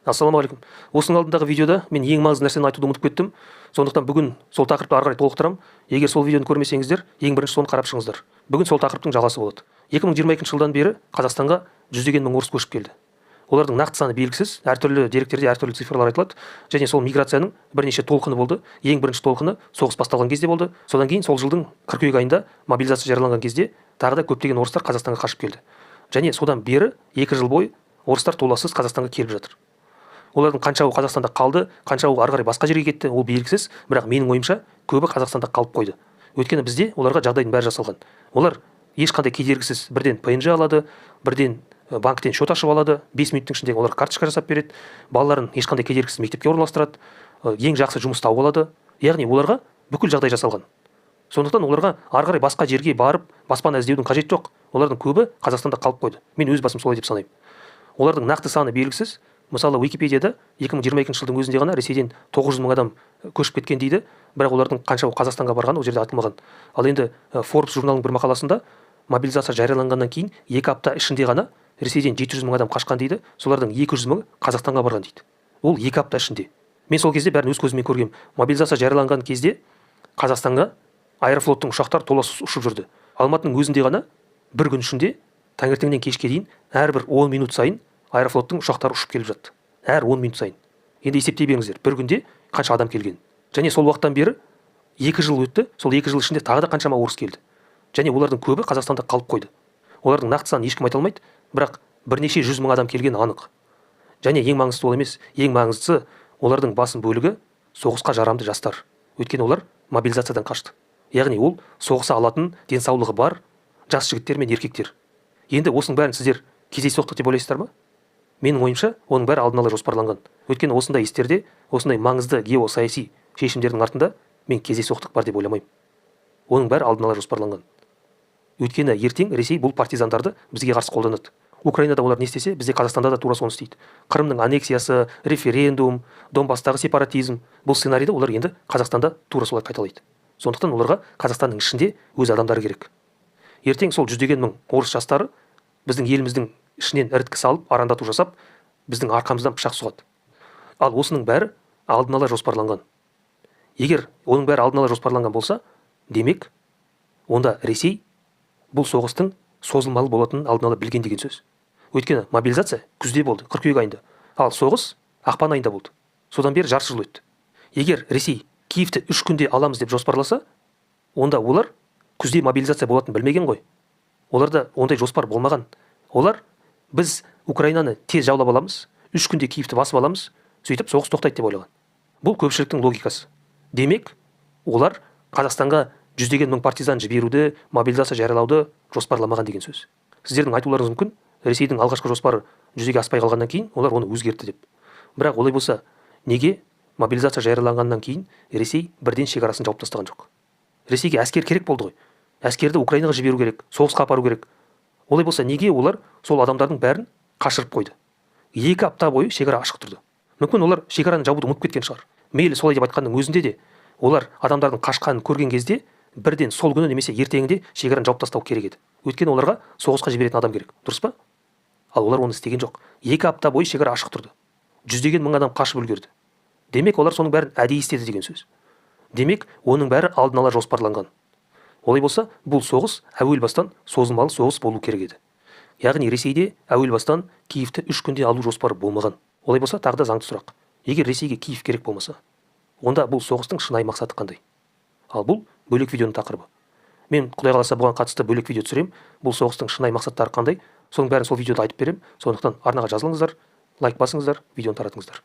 Ассалаумағалейкум. Осының алдындағы видеода мен ең маңызды нәрсені айтуды ұмытып кеттім. Сондықтан бүгін сол тақырыпты ары қарай толықтырамын. Егер сол видеоны көрмесеңіздер, ең бірінші соны қарап шығыңыздар. Бүгін сол тақырыптың жалғасы болады. 2022 жылдан бері Қазақстанға жүздеген мың орыс көшіп келді. Олардың нақты саны белгісіз, әртүрлі деректерде әртүрлі цифрлар айтылады, және сол миграцияның бірнеше толқыны болды. Ең бірінші толқыны соғыс басталған кезде болды. Содан кейін сол жылдың қыркүйек айында мобилизация жарияланған кезде тағы да көптеген орыстар Қазақстанға қашып келді. Және содан бері 2 жыл бойы орыстар толассыз Қазақстанға келіп жатыр. Олардың қаншауы Қазақстанда қалды, қаншауы ары қарай басқа жерге кетті, ол белгісіз, бірақ менің ойымша көбі Қазақстанда қалып қойды. Өйткені бізде оларға жағдайдың бәрі жасалған. Олар ешқандай кедергісіз бірден ПНЖ алады, бірден банктен счет ашып алады, 5 минуттың ішінде олар карточка жасап береді, балаларын ешқандай кедергісіз мектепке орналастырады, ең жақсы жұмыс тауып алады. Яғни оларға бүкіл жағдай жасалған. Сондықтан оларға ары қарай басқа жерге барып, баспана іздеудің қажеті жоқ. Олардың көбі Қазақстанда қалып қойды. Мен өз басым солай деп санаймын. Олардың нақты саны белгісіз. Мысалы, Википедияда 2022 жылдың өзінде ғана Ресейден 900 мың адам көшіп кеткен дейді, бірақ олардың қаншауы Қазақстанға барған, ол жерде айтылмаған. Ал енді Forbes журналының бір мақаласында мобилизация жарияланғаннан кейін 2 апта ішінде ғана Ресейден 700 мың адам қашқан дейді, солардың 200 мыңы Қазақстанға барған дейді. Ол 2 апта ішінде. Мен сол кезде бәрін өз көзіммен көргем. Мобилизация жарияланған кезде Қазақстанға Аэрофлоттың ұшақтар толассыз ұшып жүрді. Алматының өзінде ғана бір күн ішінде таңертеңнен кешке дейін әрбір 10 минут сайын Аэрофлоттың ұшақтары ұшып келіп жатты. Әр 10 минут сайын. Енді есептей беріңіздер, бір күнде қанша адам келген. Және сол уақыттан бері 2 жыл өтті, сол 2 жыл ішінде тағы да қаншама орыс келді. Және олардың көбі Қазақстанда қалып қойды. Олардың нақты санын ешкім айта алмайды, бірақ бірнеше 100 мың адам келгені анық. Және ең маңыздысы ол емес, ең маңыздысы олардың басым бөлігі соғысқа жарамды жастар. Өйткені олар мобилизациядан қашты. Яғни ол соғыса алатын денсаулығы бар жас жігіттер мен еркектер. Енді осының бәрін сіздер кездейсоқтық деп ойлайсыздар ма? Менің ойымша, оның бәрі алдын ала жоспарланған. Өйткені осындай істерде, осындай маңызды геосаяси шешімдердің артында мен кездейсоқтық бар деп ойламаймын. Оның бәрі алдын ала жоспарланған. Өйткені ертең Ресей бұл партизандарды бізге қарсы қолданады. Украинада олар не істесе, бізде Қазақстанда да тура соны істейді. Қырымның аннексиясы, референдум, Донбасстағы сепаратизм, бұл сценарийді олар енді Қазақстанда тура солай қайталайды. Сондықтан оларға Қазақстанның ішінде өз адамдары керек. Ертең сол жүздеген мың орыс жастары біздің еліміздің ішінен іріткі салып, арандату жасап, біздің арқамыздан пышақ сұғады. Ал осының бәрі алдын ала жоспарланған. Егер оның бәрі алдын ала жоспарланған болса, демек, онда Ресей бұл соғыстың созылмалы болатынын алдын ала білген деген сөз. Өйткені мобилизация күзде болды, қыркүйек айында. Ал соғыс ақпан айында болды. Содан бері жарты жыл өтті. Егер Ресей Киевті 3 күнде аламыз деп жоспарласа, онда олар күзде мобилизация болатынын білмеген ғой. Оларда ондай жоспар болмаған. Олар біз Украинаны тез жаулап аламыз, 3 күнде Киевті басып аламыз, сөйтіп соғыс тоқтайды деп ойлаған. Бұл көпшіліктің логикасы. Демек, олар Қазақстанға жүздеген мың партизан жіберуді, мобилизация жариялауды жоспарламаған деген сөз. Сіздердің айтуларыңыз мүмкін, Ресейдің алғашқы жоспары жүзеге аспай қалғаннан кейін олар оны өзгертті деп. Бірақ олай болса, неге мобилизация жарияланғаннан кейін Ресей бірден шекарасын жауып тастаған жоқ? Ресейге әскер керек болды ғой. Әскерді Украинаға жіберу керек, соғысқа апару керек. Олай болса, неге олар сол адамдардың бәрін қашырып қойды? 2 апта бойы шекара ашық тұрды. Мүмкін олар шекараны жабуды ұмытып кеткен шығар. Мейлі солай деп айтқанның өзінде де, олар адамдардың қашқанын көрген кезде бірден сол күні немесе ертеңінде шекараны жауып тастау керек еді. Өйткені оларға соғысқа жіберетін адам керек, дұрыс па? Ал олар оны істеген жоқ. 2 апта бойы шекара ашық тұрды. Жүздеген мың адам қашып үлгерді. Демек, олар соның бәрін әдейі істеді деген сөз. Демек, оның бәрі алдын ала жоспарланған. Олай болса, бұл соғыс әуел бастан созылмалы соғыс болу керек еді. Яғни Ресейде әуел бастан Киевті 3 күнде алу жоспары болмаған. Олай болса, тағы да заңды сұрақ. Егер Ресейге Киев керек болмаса, онда бұл соғыстың шынайы мақсаты қандай? Ал бұл бөлек видеоның тақырыбы. Мен Құдай қаласа бұған қатысты бөлек видео түсірем. Бұл соғыстың шынайы мақсаттары қандай? Соның бәрін сол видеода айтып берем. Сондықтан арнаға жазылыңыздар, лайк басыңыздар, видеоны таратыңыздар.